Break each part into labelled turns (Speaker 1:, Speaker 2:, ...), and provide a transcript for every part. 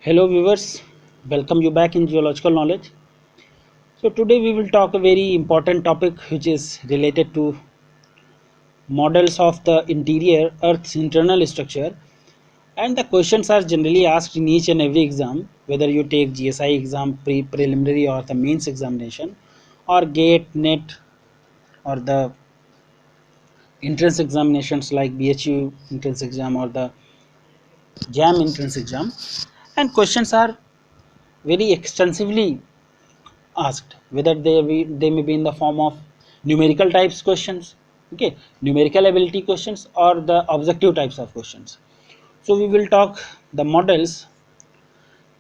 Speaker 1: Hello viewers, welcome you back in geological knowledge. So today we will talk a very important topic which is related to models of the interior Earth's internal structure, and the questions are generally asked in each and every exam, whether you take GSI exam, preliminary or the mains examination, or GATE, NET, or the entrance examinations like BHU entrance exam or the JAM entrance exam. And questions are very extensively asked, whether they may be in the form of numerical types questions, okay, numerical ability questions, or the objective types of questions. So we will talk the models.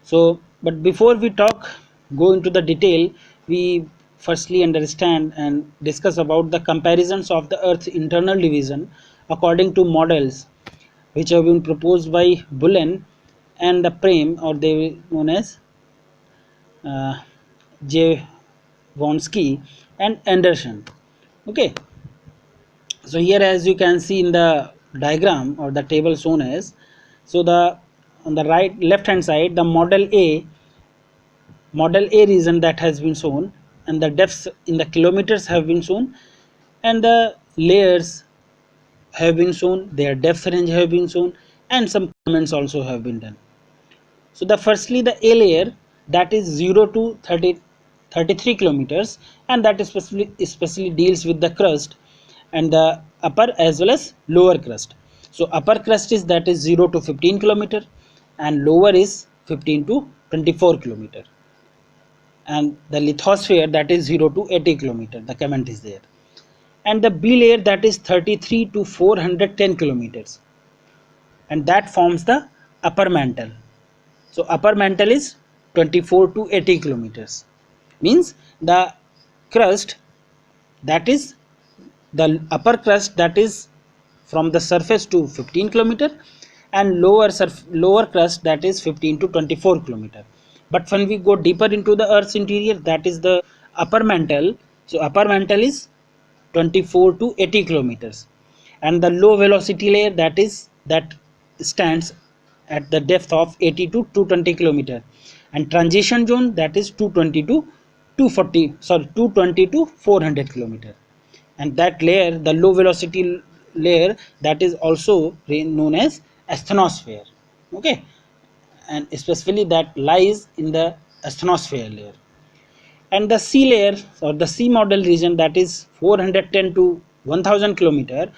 Speaker 1: So but before we go into the detail, we firstly understand and discuss about the comparisons of the Earth's internal division according to models which have been proposed by Bullen and the Prem, or they known as uh, J. Wonsky and Anderson. Okay, so here as you can see in the diagram or the table shown as, so the on the right left hand side the model A region that has been shown, and the depths in the kilometers have been shown, and the layers have been shown, their depth range have been shown, and some comments also have been done. So the firstly the A layer, that is 0 to 33 kilometers, and that especially deals with the crust and the upper as well as lower crust. So upper crust is that is 0 to 15 kilometer, and lower is 15 to 24 kilometer, and the lithosphere that is 0 to 80 kilometer, the comment is there. And the B layer, that is 33 to 410 kilometers, and that forms the upper mantle. So upper mantle is 24 to 80 kilometers, means the crust, that is the upper crust, that is from the surface to 15 kilometer, and lower crust, that is 15 to 24 kilometer. But when we go deeper into the Earth's interior, that is the upper mantle. So upper mantle is 24 to 80 kilometers, and the low velocity layer, that stands at the depth of 80 to 220 kilometer, and transition zone, that is 220 to 220 to 400 kilometer. And that layer, the low velocity layer, that is also known as asthenosphere. Okay, and especially that lies in the asthenosphere layer. And the sea layer or the sea model region, that is 410 to 1000 kilometer,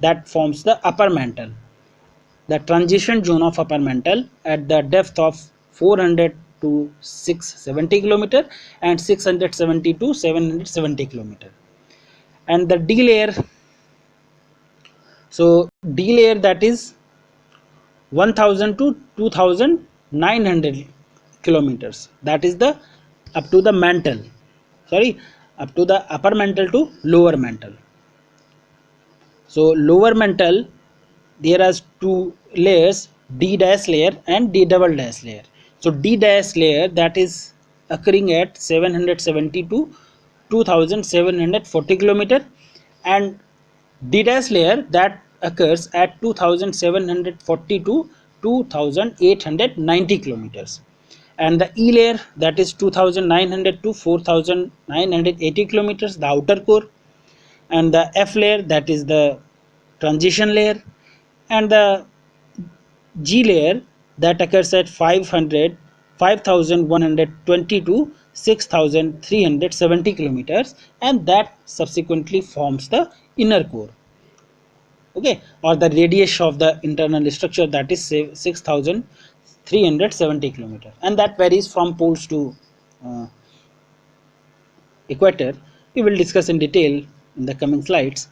Speaker 1: that forms the upper mantle, the transition zone of upper mantle at the depth of 400 to 670 kilometer, and 670 to 770 kilometer. And the D layer, so D layer, that is 1000 to 2900 kilometers, that is the up to the mantle, sorry, up to the upper mantle to lower mantle. So lower mantle, there are two layers, D dash layer and D double dash layer. So D dash layer, that is occurring at 770 to 2740 kilometer, and D dash layer, that occurs at 2740 to 2890 kilometers, and the E layer, that is 2900 to 4980 kilometers, the outer core, and the F layer, that is the transition layer, and the G layer, that occurs at 5120 to 6370 kilometers, and that subsequently forms the inner core, okay, or the radius of the internal structure, that is 6370 kilometers, and that varies from poles to uh, equator. We will discuss in detail in the coming slides.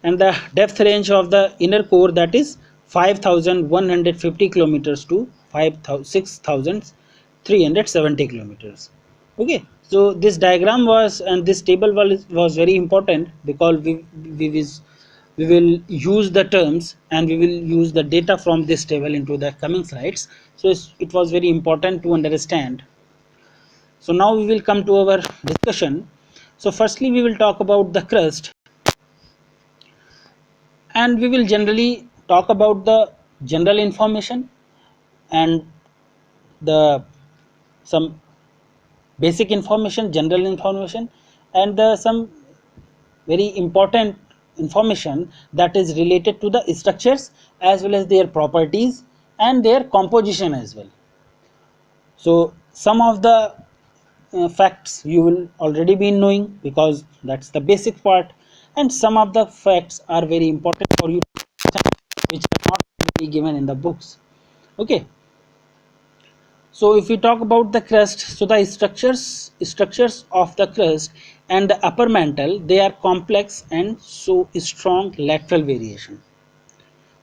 Speaker 1: And the depth range of the inner core, that is 5150 kilometers to 6370 kilometers. Okay, so this diagram was, and this table was very important, because we will use the terms and we will use the data from this table into the coming slides. So it was very important to understand. So now we will come to our discussion. So firstly we will talk about the crust, and we will generally talk about the general information, and the some basic information, general information, and some very important information that is related to the structures as well as their properties and their composition as well. So some of the facts you will already be knowing, because that's the basic part, and some of the facts are very important for you to understand, which are not really given in the books. Okay, so if we talk about the crust, so the structures of the crust and the upper mantle, they are complex and so strong lateral variation.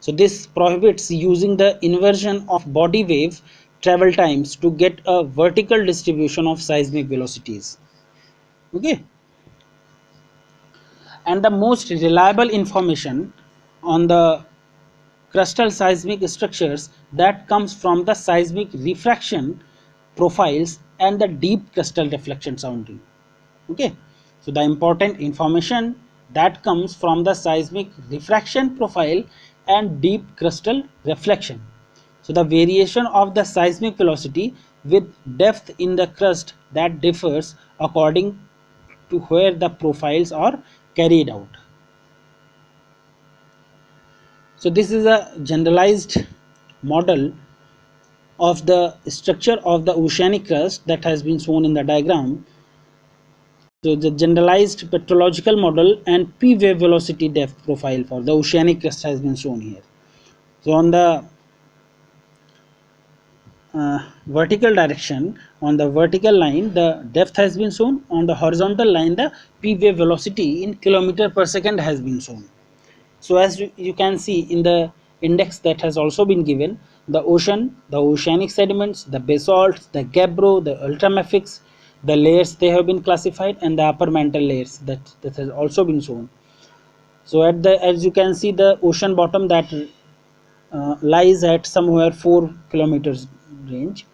Speaker 1: So this prohibits using the inversion of body wave travel times to get a vertical distribution of seismic velocities. Okay, and the most reliable information on the crustal seismic structures that comes from the seismic refraction profiles and the deep crustal deflection sounding. Okay, so the important information that comes from the seismic refraction profile and deep crustal reflection. So the variation of the seismic velocity with depth in the crust that differs according to where the profiles are carried out. So this is a generalized model of the structure of the oceanic crust that has been shown in the diagram. So the generalized petrological model and P wave velocity depth profile for the oceanic crust has been shown here. So on the vertical direction, on the vertical line the depth has been shown, on the horizontal line the P wave velocity in kilometer per second has been shown. So as you can see in the index that has also been given, the ocean, the oceanic sediments, the basalts, the gabbro, the ultramafics, the layers they have been classified, and the upper mantle layers that has also been shown. So at the, as you can see, the ocean bottom that lies at somewhere 4 kilometers range,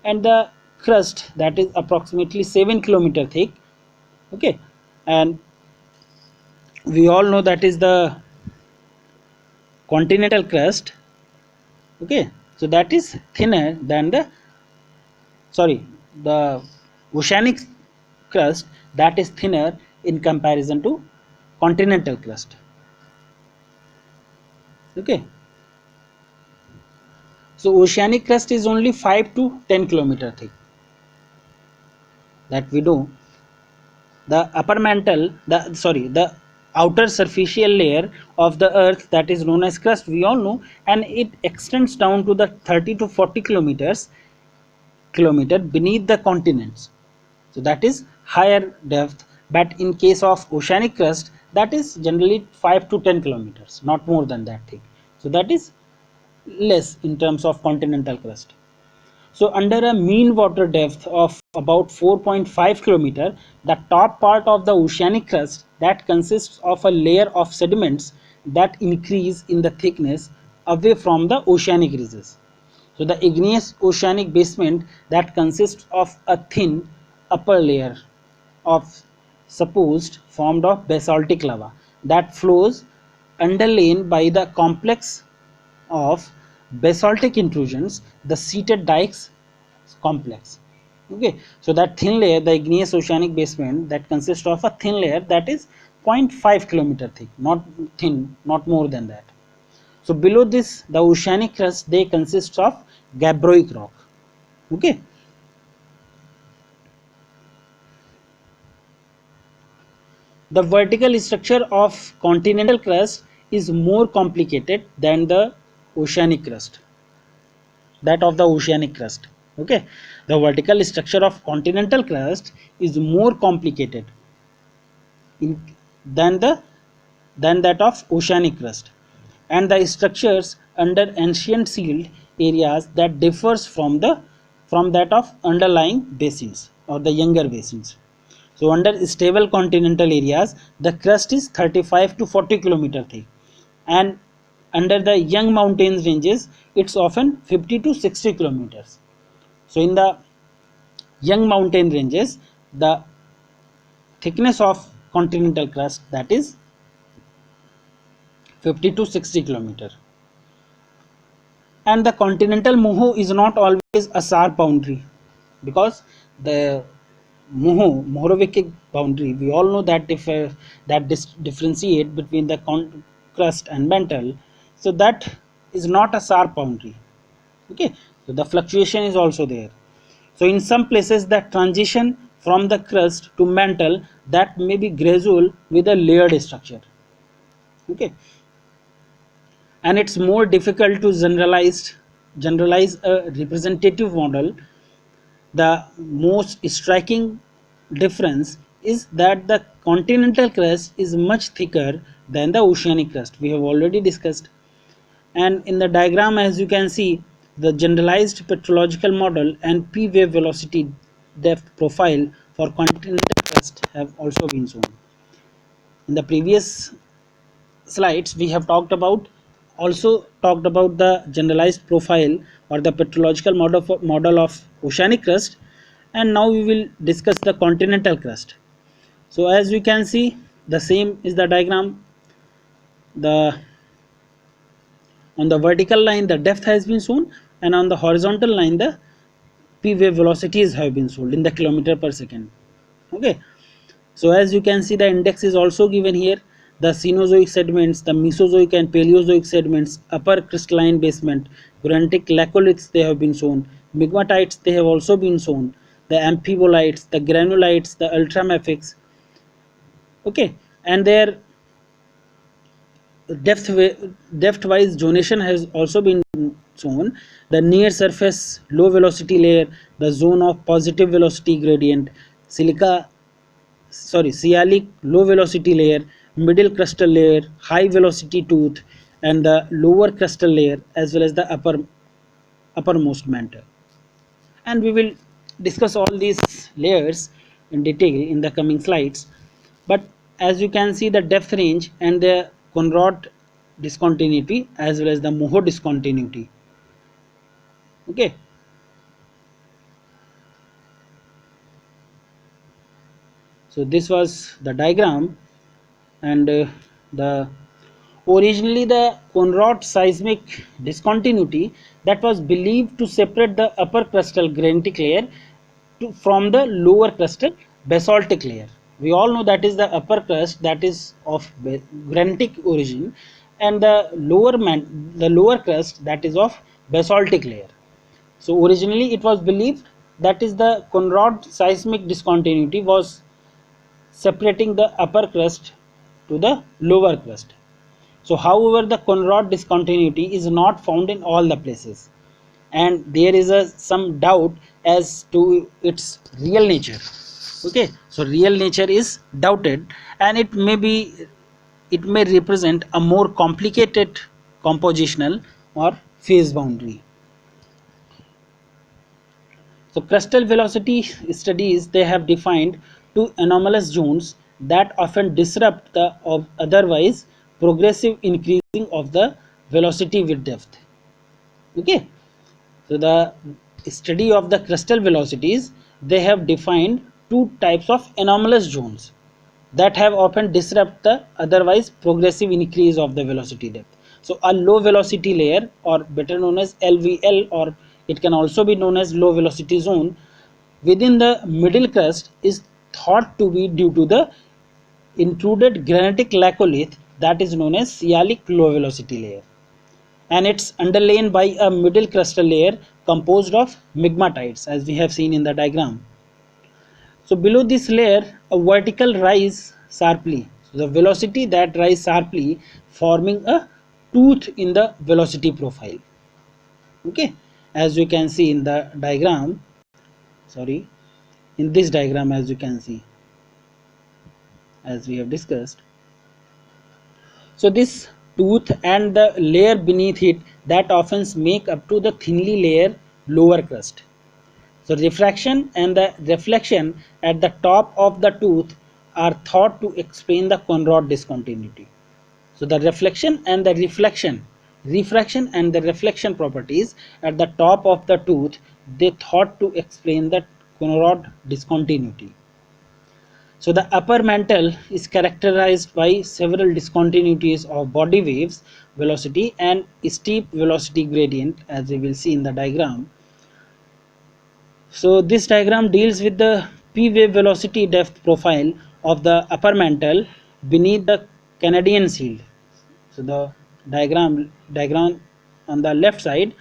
Speaker 1: and the crust that is approximately 7 kilometer thick. Okay, and we all know that is the continental crust. Okay, so that is thinner than the, sorry, the oceanic crust that is thinner in comparison to continental crust. Okay, so oceanic crust is only 5 to 10 kilometer thick, that we know. The upper mantle, the outer superficial layer of the earth that is known as crust, we all know, and it extends down to the 30 to 40 kilometer beneath the continents. So that is higher depth, but in case of oceanic crust that is generally 5 to 10 kilometers, not more than that thick. So that is less in terms of continental crust. So under a mean water depth of about 4.5 kilometer, the top part of the oceanic crust that consists of a layer of sediments that increase in the thickness away from the oceanic ridges. So the igneous oceanic basement that consists of a thin upper layer of supposed formed of basaltic lava that flows underlain by the complex of basaltic intrusions, the seated dikes complex. Okay, so that thin layer, the igneous oceanic basement that consists of a thin layer that is 0.5 kilometer thick, not thin, not more than that. So below this, the oceanic crust, they consist of gabbroic rock. Okay, the vertical structure of continental crust is more complicated than the oceanic crust, that of the oceanic crust. Okay, the vertical structure of continental crust is more complicated in, than the than that of oceanic crust, and the structures under ancient sealed areas that differs from that of underlying basins or the younger basins. So under stable continental areas the crust is 35 to 40 kilometer thick, and under the young mountain ranges it's often 50 to 60 kilometers. So in the young mountain ranges the thickness of continental crust that is 50 to 60 kilometer. And the continental moho is not always a sharp boundary, because the Mohorovic boundary, we all know that differentiate between the crust and mantle, so that is not a sharp boundary. Okay, so the fluctuation is also there. So in some places the transition from the crust to mantle, that may be gradual with a layered structure. Okay, and it's more difficult to generalize a representative model. The most striking difference is that the continental crust is much thicker than the oceanic crust. We have already discussed. And in the diagram, as you can see, the generalized petrological model and p wave velocity depth profile for continental crust have also been shown. In the previous slides, we have talked about the generalized profile or the petrological model of oceanic crust, and now we will discuss the continental crust. So as we can see, the same is the diagram. The On the vertical line the depth has been shown, and on the horizontal line the p wave velocities have been shown in the kilometer per second. Okay, so as you can see, the index is also given here. The Cenozoic sediments, the Mesozoic and Paleozoic sediments, upper crystalline basement, granitic laccoliths, they have been shown. Migmatites, they have also been shown. The amphibolites, the granulites, the ultramafics. Okay, and their depth wise zonation has also been shown. The near surface low velocity layer, the zone of positive velocity gradient, Sialic low velocity layer, middle crustal layer, high velocity tooth, and the lower crustal layer, as well as the uppermost mantle. And we will discuss all these layers in detail in the coming slides. But as you can see, the depth range and the Conrod discontinuity as well as the Moho discontinuity. Okay, so this was the diagram, and the originally the Conrod seismic discontinuity, that was believed to separate the upper crustal granitic layer from the lower crustal basaltic layer. We all know that is the upper crust, that is of granitic origin, and the lower crust, that is of basaltic layer. So originally it was believed that is the Conrod seismic discontinuity was separating the upper crust to the lower crust. So however, the Conrod discontinuity is not found in all the places, and there is some doubt as to its real nature. Okay, so real nature is doubted, and it may represent a more complicated compositional or phase boundary. So crustal velocity studies, they have defined two anomalous zones that often disrupt the otherwise progressive increasing of the velocity with depth. Okay, so the study of the crustal velocities, they have defined two types of anomalous zones that have often disrupt the otherwise progressive increase of the velocity depth. So a low velocity layer, or better known as LVL, or it can also be known as low velocity zone, within the middle crust is thought to be due to the intruded granitic laccolith, that is known as Sialic low velocity layer, and it's underlain by a middle crustal layer composed of migmatites, as we have seen in the diagram. So below this layer, a vertical rise sharply. So the velocity that rise sharply, forming a tooth in the velocity profile. Okay, as you can see in the diagram, in this diagram, as you can see, as we have discussed. So this tooth and the layer beneath it, that often make up to the thinly layer lower crust. So refraction and the reflection at the top of the tooth are thought to explain the Conrod discontinuity. So the refraction and the reflection properties at the top of the tooth, they thought to explain the Conrod discontinuity. So the upper mantle is characterized by several discontinuities of body waves velocity and steep velocity gradient, as we will see in the diagram. So this diagram deals with the p wave velocity depth profile of the upper mantle beneath the Canadian shield. So the diagram on the left side,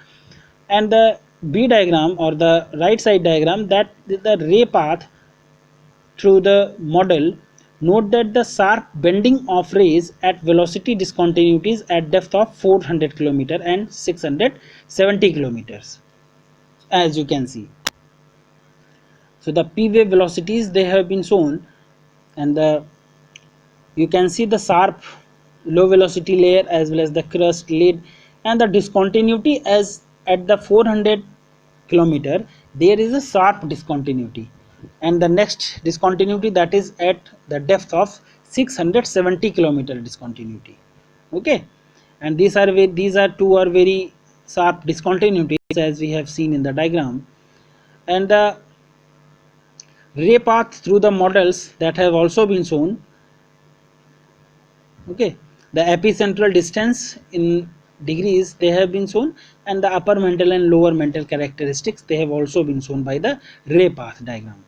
Speaker 1: and the B diagram or the right side diagram, that is the ray path through the model. Note that the sharp bending of rays at velocity discontinuities at depth of 400 km and 670 kilometers, as you can see. So the p wave velocities, they have been shown, and you can see the sharp low velocity layer as well as the crust lid, and the discontinuity as at the 400 kilometer there is a sharp discontinuity, and the next discontinuity, that is at the depth of 670 kilometer discontinuity. Okay, and these are two are very sharp discontinuities, as we have seen in the diagram. And the ray path through the models that have also been shown. Okay, the epicentral distance in degrees, they have been shown, and the upper mantle and lower mantle characteristics, they have also been shown by the ray path diagram.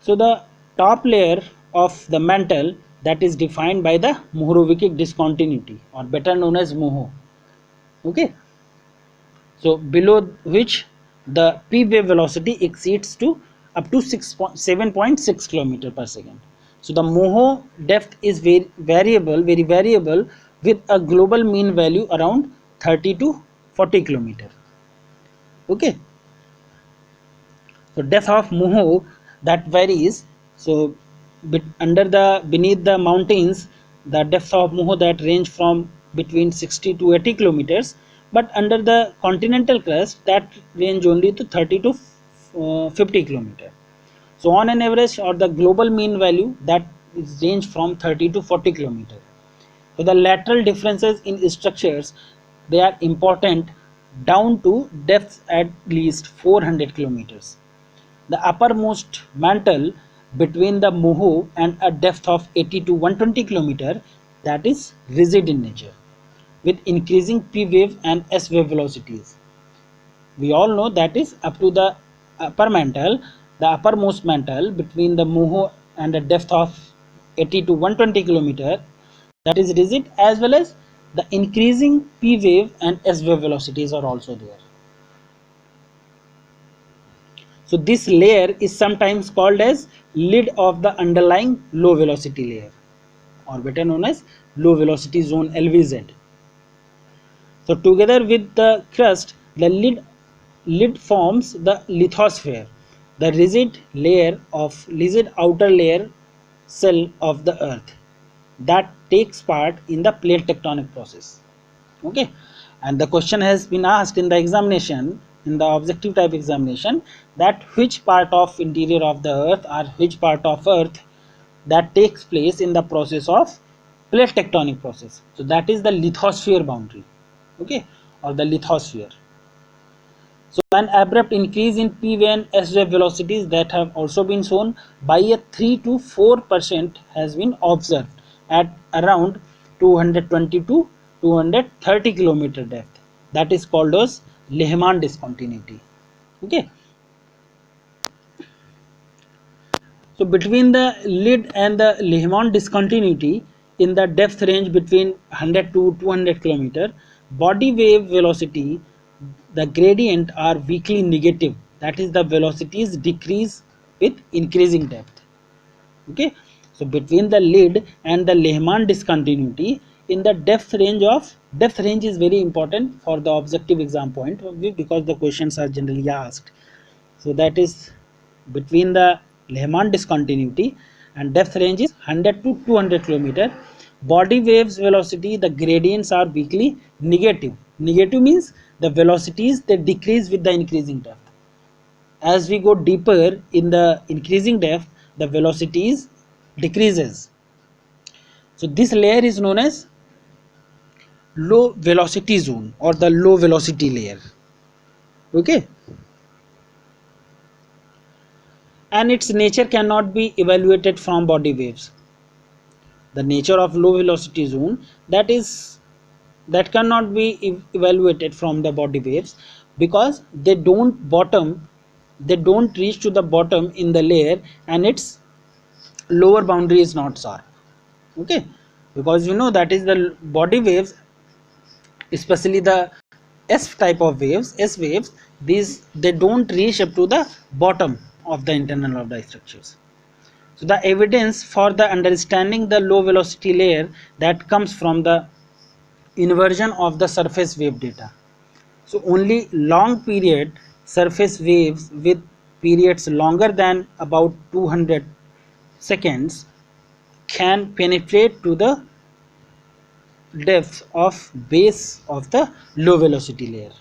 Speaker 1: So the top layer of the mantle, that is defined by the Mohorovičić discontinuity, or better known as MOHO. Okay, so below which the p wave velocity exceeds to up to 7.6 kilometer per second. So the MOHO depth is very variable, with a global mean value around 30 to 40 kilometer. Okay, so depth of MOHO, that varies. So beneath the mountains, the depth of MOHO that range from between 60 to 80 kilometers, but under the continental crust, that range only to 30 to 50 kilometer. So on an average, or the global mean value, that is range from 30 to 40 kilometer. So the lateral differences in structures, they are important down to depths at least 400 kilometers. The uppermost mantle between the MOHO and a depth of 80 to 120 kilometer, that is rigid in nature, with increasing p wave and s wave velocities. We all know that is up to the upper mantle, the uppermost mantle between the MOHO and a depth of 80 to 120 kilometer, that is rigid, as well as the increasing p wave and s wave velocities are also there. So this layer is sometimes called as lid of the underlying low velocity layer, or better known as low velocity zone, LVZ. So together with the crust, the lid forms the lithosphere, the rigid outer layer cell of the earth, that takes part in the plate tectonic process. Okay, and the question has been asked in the examination, in the objective type examination, that which part of interior of the earth, or which part of earth, that takes place in the process of plate tectonic process. So that is the lithosphere boundary. Okay, or the lithosphere. So an abrupt increase in p wave and s wave velocities, that have also been shown by a 3 to 4% has been observed at around 220 to 230 kilometer depth. That is called as Lehman discontinuity. Okay. So between the lid and the Lehman discontinuity, in the depth range between 100 to 200 kilometer, body wave velocity, the gradient are weakly negative. That is, the velocities decrease with increasing depth. Okay. So between the lid and the Lehman discontinuity, in the depth range is very important for the objective exam point of view, because the questions are generally asked. So that is between the Lehman discontinuity, and depth range is 100 to 200 kilometer. Body waves velocity, the gradients are weakly negative. Negative means the velocities, they decrease with the increasing depth. As we go deeper in the increasing depth, the velocities decreases. So this layer is known as low velocity zone, or the low velocity layer. Okay. and its nature cannot be evaluated from body waves. The nature of low velocity zone, that cannot be evaluated from the body waves, because they don't reach to the bottom in the layer, and its lower boundary is not sharp. Okay, because that is the body waves, especially the S type of waves, S waves, these they don't reach up to the bottom of the internal of the structures. So the evidence for the understanding the low velocity layer, that comes from the inversion of the surface wave data. So only long period surface waves with periods longer than about 200 seconds can penetrate to the depth of base of the low velocity layer.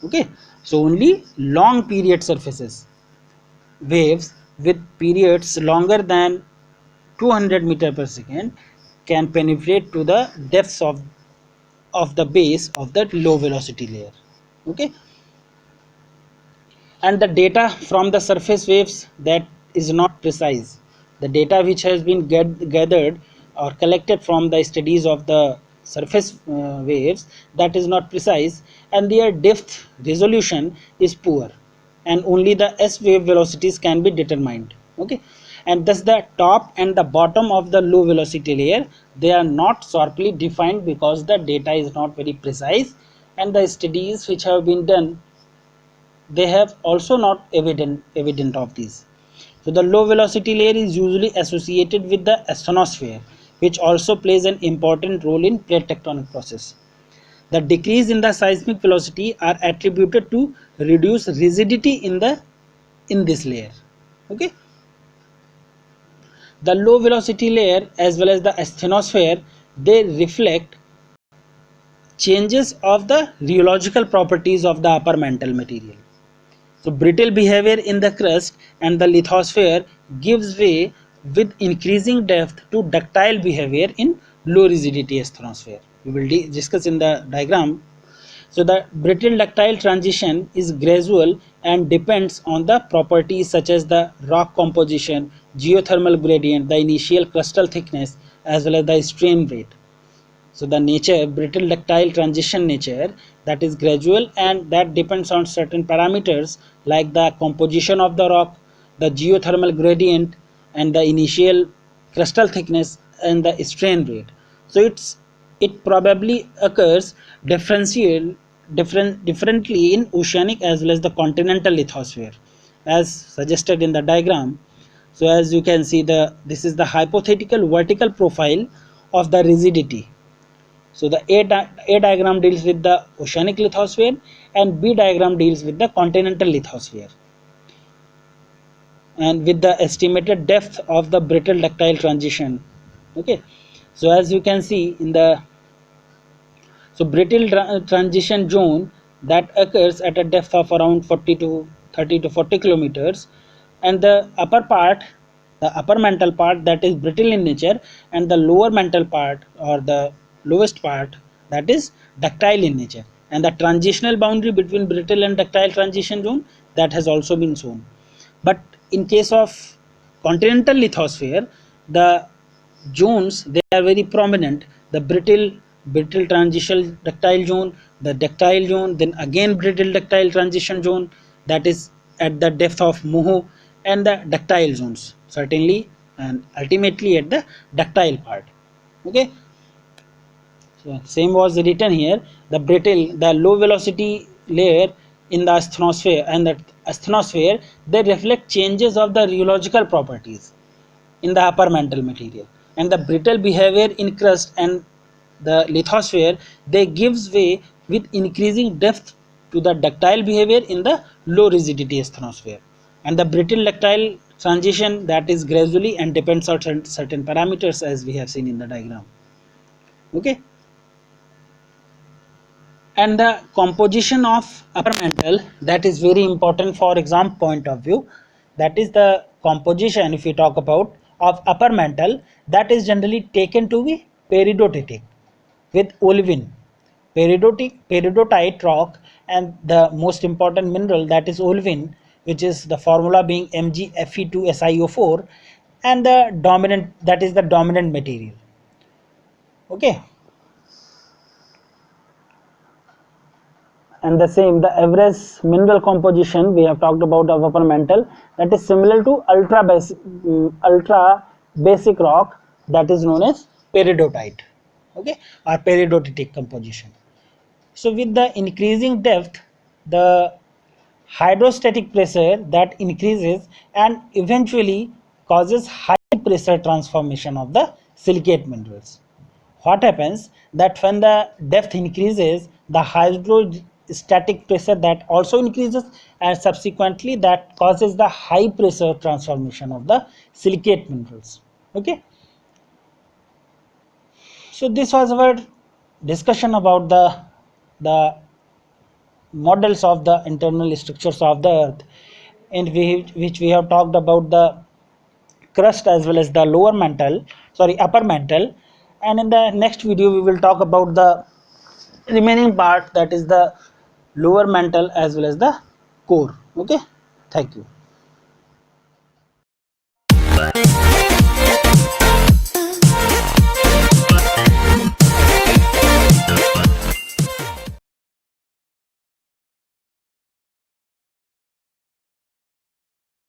Speaker 1: Okay, so only long period surfaces waves with periods longer than 200 meter per second can penetrate to the depths of the base of that low velocity layer. Okay, and the data from the surface waves, that is not precise. The data which has been gathered or collected from the studies of the surface waves, that is not precise, and their depth resolution is poor, and only the S wave velocities can be determined. Okay, and thus the top and the bottom of the low velocity layer, they are not sharply defined, because the data is not very precise, and the studies which have been done, they have also not evident of these. So the low velocity layer is usually associated with the asthenosphere, which also plays an important role in plate tectonic process. The decrease in the seismic velocity are attributed to reduced rigidity in this layer. Okay, the low velocity layer as well as the asthenosphere, they reflect changes of the rheological properties of the upper mantle material. So brittle behavior in the crust and the lithosphere gives way with increasing depth to ductile behavior in low rigidity asthenosphere. We will discuss in the diagram. So the brittle ductile transition is gradual and depends on the properties such as the rock composition, geothermal gradient, the initial crustal thickness, as well as the strain rate. So the nature, brittle ductile transition nature, that is gradual, and that depends on certain parameters like the composition of the rock, the geothermal gradient, and the initial crustal thickness and the strain rate. So it probably occurs differently in oceanic as well as the continental lithosphere, as suggested in the diagram. So as you can see, this is the hypothetical vertical profile of the rigidity. So the A diagram deals with the oceanic lithosphere, and B diagram deals with the continental lithosphere, and with the estimated depth of the brittle ductile transition. Okay, so as you can see in the brittle transition zone, that occurs at a depth of around 40 to 30 to 40 kilometers, and the upper part, the upper mantle part, that is brittle in nature, and the lower mantle part or the lowest part, that is ductile in nature, and the transitional boundary between brittle and ductile transition zone, that has also been shown. But in case of continental lithosphere, the zones, they are very prominent. The brittle transition ductile zone, the ductile zone, then again brittle ductile transition zone, that is at the depth of Moho, and the ductile zones certainly, and ultimately at the ductile part. Okay, so same was written here. The low velocity layer in the asthenosphere and the asthenosphere, they reflect changes of the rheological properties in the upper mantle material, and the brittle behavior in crust and the lithosphere, they gives way with increasing depth to the ductile behavior in the low rigidity asthenosphere, and the brittle ductile transition, that is gradually and depends on certain parameters as we have seen in the diagram. Okay, and the composition of upper mantle, that is very important for exam point of view. That is the composition, if we talk about, of upper mantle, that is generally taken to be peridotic with olivine, peridotite rock, and the most important mineral, that is olivine, which is the formula being MgFe2SiO4, and the dominant, that is the dominant material. Okay, and the same, the average mineral composition we have talked about of upper mantle, that is similar to ultra basic rock, that is known as peridotite. Okay, or peridotitic composition. So with the increasing depth, the hydrostatic pressure that increases and eventually causes high pressure transformation of the silicate minerals. What happens that when the depth increases, the hydrostatic pressure that also increases, and subsequently that causes the high pressure transformation of the silicate minerals. Okay, so this was our discussion about the models of the internal structures of the earth, in which we have talked about the crust as well as the upper mantle. And in the next video we will talk about the remaining part, that is the lower mantle as well as the core. Okay, thank you.